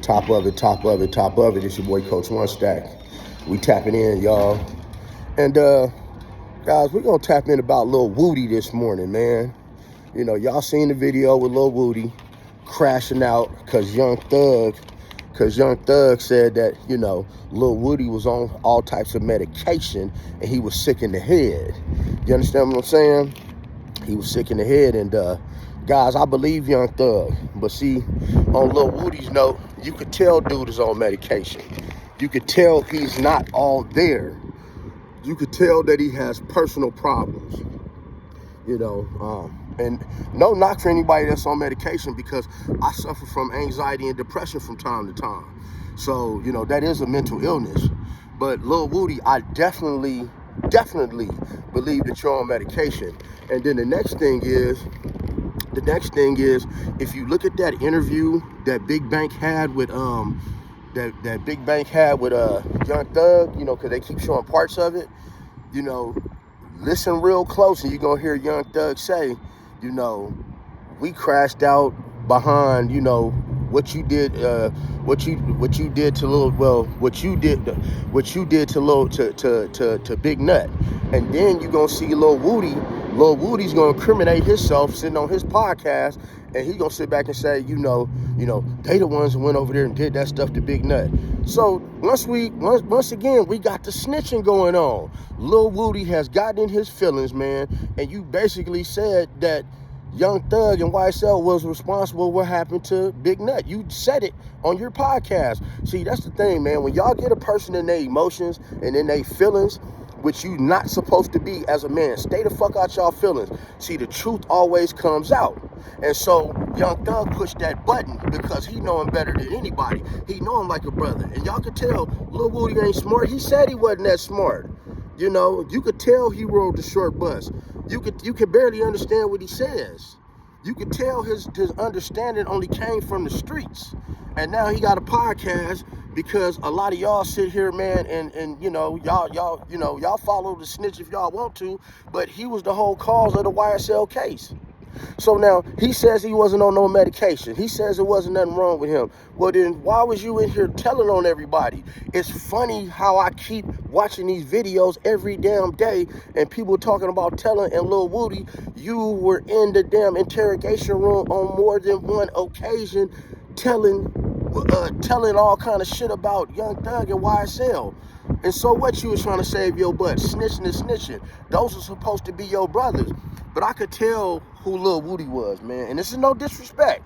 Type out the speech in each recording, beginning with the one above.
Top of it, top of it, top of it. It's your boy Coach One Stack. We tapping in, y'all. And guys, we're gonna tap in about Lil Woody this morning, man. You know, y'all seen the video with Lil Woody crashing out because Young Thug said that, you know, Lil Woody was on all types of medication and he was sick in the head. You understand what I'm saying? He was sick in the head, and guys, I believe Young Thug, but see, on Lil Woody's note, you could tell dude is on medication. You could tell he's not all there. You could tell that he has personal problems, you know, and no knock for anybody that's on medication, because I suffer from anxiety and depression from time to time. So, you know, that is a mental illness. But Lil Woody, I definitely believe that you're on medication. And then the next thing is, if you look at that interview that Big Bank had with Young Thug, you know, because they keep showing parts of it, you know, listen real close and you're gonna hear Young Thug say, you know, we crashed out behind, you know, what you did to Big Nut. And then you're gonna see Lil Woody's gonna incriminate himself sitting on his podcast, and he's gonna sit back and say, you know, they the ones who went over there and did that stuff to Big Nut. So once again, we got the snitching going on. Lil Woody has gotten in his feelings, man, and you basically said that Young Thug and YSL was responsible for what happened to Big Nut. You said it on your podcast. See, that's the thing, man. When y'all get a person in their emotions and in their feelings, which you not supposed to be as a man, stay the fuck out y'all feelings. See, the truth always comes out. And so Young Thug pushed that button because he know him better than anybody. He know him like a brother. And y'all could tell Lil Woody ain't smart. He said he wasn't that smart. You know, you could tell he rode the short bus. You could barely understand what he says. You could tell his understanding only came from the streets. And now he got a podcast because a lot of y'all sit here, man, and you know, y'all follow the snitch if y'all want to, but he was the whole cause of the YSL case. So now he says he wasn't on no medication. He says there wasn't nothing wrong with him. Well, then why was you in here telling on everybody? It's funny how I keep watching these videos every damn day and people talking about telling, and Lil Woody, you were in the damn interrogation room on more than one occasion telling all kind of shit about Young Thug and YSL. And so what, you was trying to save your butt? Snitching and snitching. Those are supposed to be your brothers. But I could tell who Lil Woody was, man. And this is no disrespect.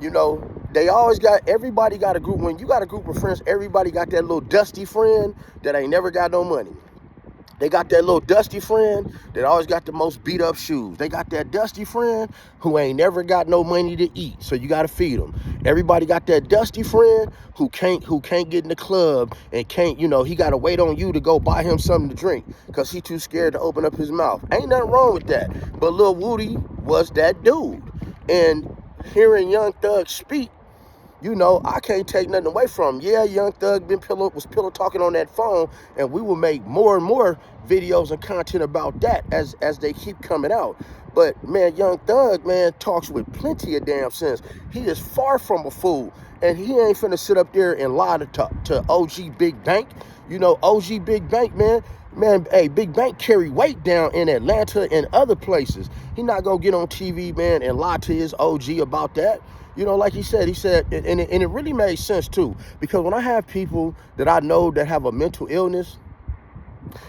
You know, everybody got a group. When you got a group of friends, everybody got that little dusty friend that ain't never got no money. They got that little dusty friend that always got the most beat up shoes. They got that dusty friend who ain't never got no money to eat, so you got to feed them. Everybody got that dusty friend who can't get in the club and can't, you know, he got to wait on you to go buy him something to drink because he too scared to open up his mouth. Ain't nothing wrong with that. But Lil Woody was that dude. And hearing Young Thug speak, you know, I can't take nothing away from him. Yeah, Young Thug was pillow talking on that phone, and we will make more and more videos and content about that as they keep coming out. But, man, Young Thug, man, talks with plenty of damn sense. He is far from a fool, and he ain't finna sit up there and lie to OG Big Bank. You know, OG Big Bank, man, hey, Big Bank carry weight down in Atlanta and other places. He not gonna get on TV, man, and lie to his OG about that. You know, like he said, and it really made sense too, because when I have people that I know that have a mental illness,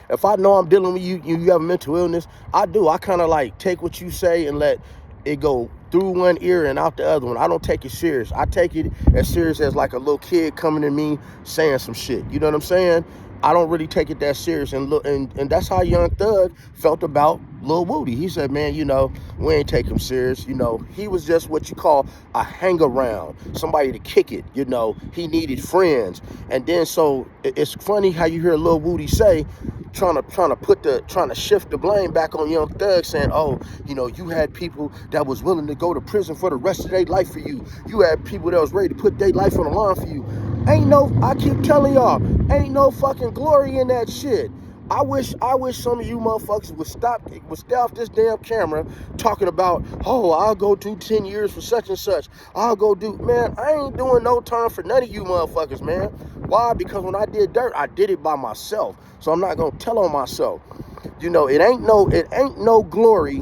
if I know I'm dealing with you have a mental illness, I kind of like take what you say and let it go through one ear and out the other one. I don't take it serious. I take it as serious as like a little kid coming to me saying some shit. You know what I'm saying? I don't really take it that serious, and that's how Young Thug felt about Lil Woody. He said, man, you know, we ain't take him serious. You know, he was just what you call a hang around, somebody to kick it. You know, he needed friends. And then so it's funny how you hear Lil Woody say, trying to shift the blame back on Young Thug, saying, oh, you know, you had people that was willing to go to prison for the rest of their life for you. You had people that was ready to put their life on the line for you. I keep telling y'all, ain't no fucking glory in that shit. I wish some of you motherfuckers would stay off this damn camera talking about, oh, I'll go do 10 years for such and such. I'll go do, man, I ain't doing no time for none of you motherfuckers, man. Why? Because when I did dirt, I did it by myself. So I'm not gonna tell on myself. You know, it ain't no glory,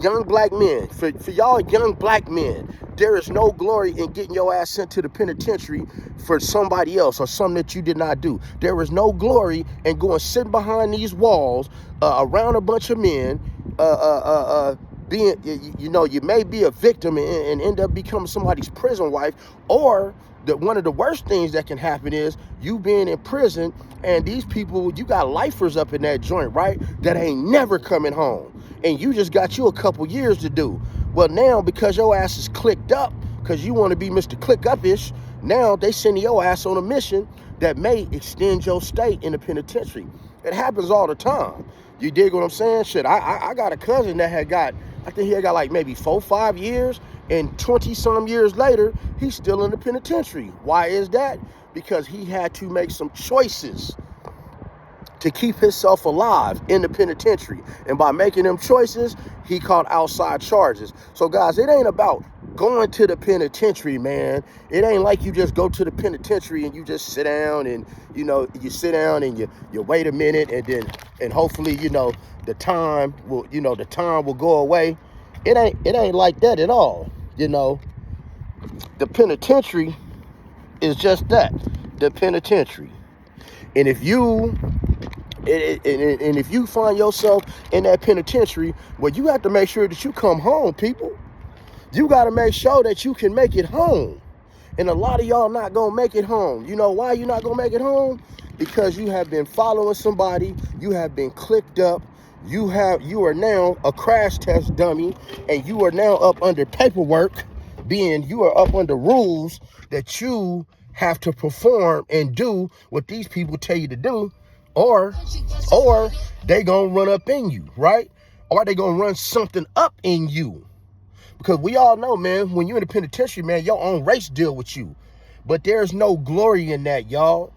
young black men. For y'all young black men, there is no glory in getting your ass sent to the penitentiary for somebody else or something that you did not do. There is no glory in going sitting behind these walls around a bunch of men, being, you know, you may be a victim and end up becoming somebody's prison wife, or one of the worst things that can happen is you being in prison and these people, you got lifers up in that joint, right? That ain't never coming home. And you just got you a couple years to do. Well, now because your ass is clicked up, because you want to be Mr. Click Up-ish, now they send your ass on a mission that may extend your stay in the penitentiary. It happens all the time. You dig what I'm saying? Shit, I got a cousin that I think he had got like maybe 4-5 years, and 20-some years later, he's still in the penitentiary. Why is that? Because he had to make some choices to keep himself alive in the penitentiary. And by making them choices, he caught outside charges. So guys, it ain't about going to the penitentiary, man. It ain't like you just go to the penitentiary and you just sit down and, you know, you sit down and you wait a minute and hopefully, you know, the time will go away. It ain't like that at all. You know, the penitentiary is just that, the penitentiary. And if you find yourself in that penitentiary, well, you have to make sure that you come home, people. You got to make sure that you can make it home. And a lot of y'all not going to make it home. You know why you're not going to make it home? Because you have been following somebody. You have been clicked up. You are now a crash test dummy, and you are now up under paperwork, you are up under rules that you have to perform and do what these people tell you to do, or they gonna run up in you, right? Or they gonna run something up in you. Because we all know, man, when you're in the penitentiary, man, your own race deal with you. But there's no glory in that, y'all.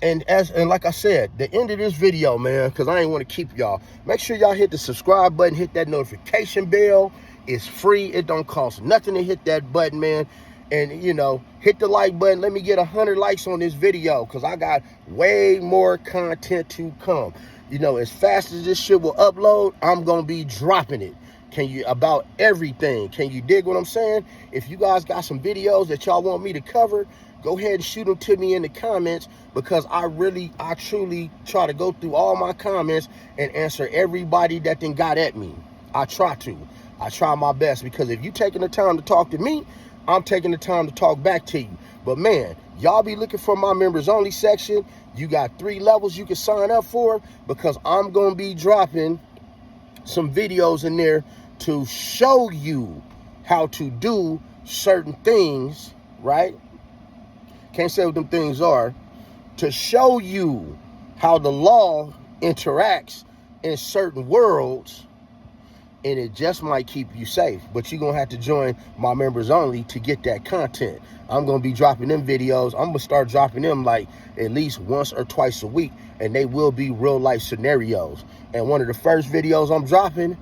And like I said, the end of this video, man, because I ain't want to keep y'all, make sure y'all hit the subscribe button, hit that notification bell. It's free. It don't cost nothing to hit that button, man. And, you know, hit the like button. Let me get 100 likes on this video, because I got way more content to come. You know, as fast as this shit will upload, I'm going to be dropping it. About everything. Can you dig what I'm saying? If you guys got some videos that y'all want me to cover, go ahead and shoot them to me in the comments, because I truly try to go through all my comments and answer everybody that then got at me. I try my best, because if you taking the time to talk to me, I'm taking the time to talk back to you. But man, y'all be looking for my members only section. You got 3 levels you can sign up for, because I'm going to be dropping some videos in there to show you how to do certain things, right? Can't say what them things are. To show you how the law interacts in certain worlds, and it just might keep you safe. But you're going to have to join my members only to get that content. I'm going to be dropping them videos. I'm going to start dropping them like at least once or twice a week, and they will be real life scenarios. And one of the first videos I'm dropping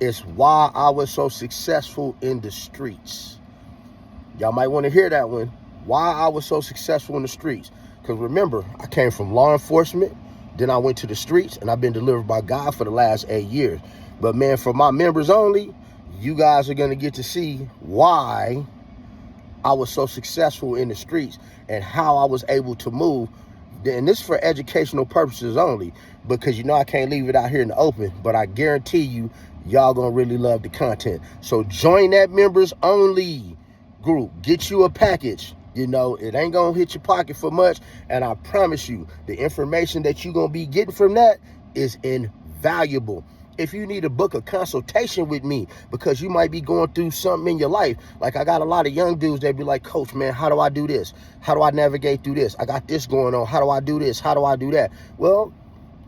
is why I was so successful in the streets. Y'all might want to hear that one. Why I was so successful in the streets. Because remember, I came from law enforcement, then I went to the streets, and I've been delivered by God for the last 8 years. But man, for my members only, you guys are going to get to see why I was so successful in the streets and how I was able to move. And this is for educational purposes only, because you know I can't leave it out here in the open, but I guarantee you, y'all gonna really love the content. So join that members only group. Get you a package. You know, it ain't gonna hit your pocket for much, and I promise you, the information that you're gonna be getting from that is invaluable. If you need to book a consultation with me because you might be going through something in your life, like I got a lot of young dudes that be like, Coach, man, how do I do this? How do I navigate through this? I got this going on. How do I do this? How do I do that? Well,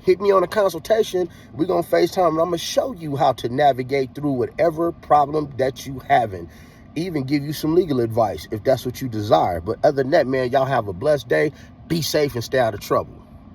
hit me on a consultation. We're going to FaceTime, and I'm going to show you how to navigate through whatever problem that you having. Even give you some legal advice if that's what you desire. But other than that, man, y'all have a blessed day. Be safe and stay out of trouble.